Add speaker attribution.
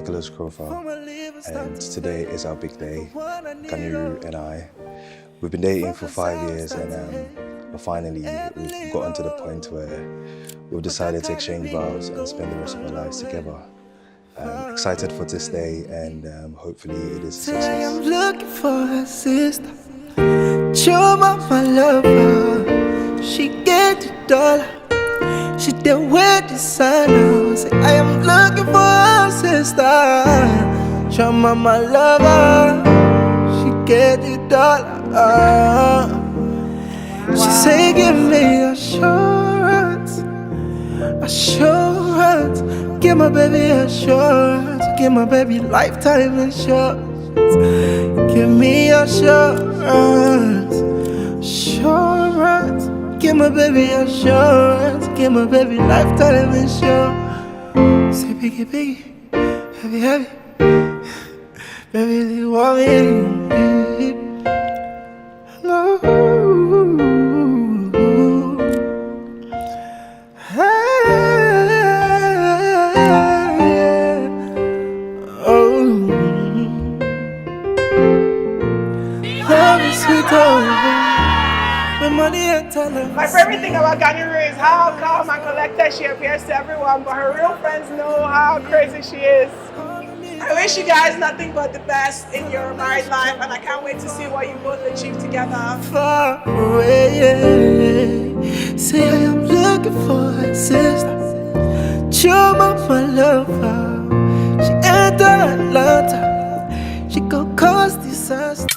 Speaker 1: Nicholas Krofa, and today is our big day. Kaniru and I, we've been dating for 5 years, and finally we've gotten to the point where we've decided to exchange vows and spend the rest of our lives together. I'm excited for this day, and hopefully it is a success.
Speaker 2: Today I'm looking for a sister, show my lover. She get the dollar, she the way the sun. Say I am looking for a sister, show my lover. She get the dollar. She say give me assurance, assurance. Give my baby assurance, give my baby lifetime insurance. Give me assurance, assurance. Give my baby assurance, give my baby lifetime insurance. Say biggie, biggie, heavy, heavy. Baby, you want me? No.
Speaker 3: My favorite thing about Kaniru is how calm and collected she appears to everyone, but her real friends know how crazy she is. I wish you guys nothing but the best in your married life, and I can't wait to see what you both achieve together.
Speaker 2: Far away, say I am looking for a sister, show my lover. She enter Atlanta, she go cause disaster.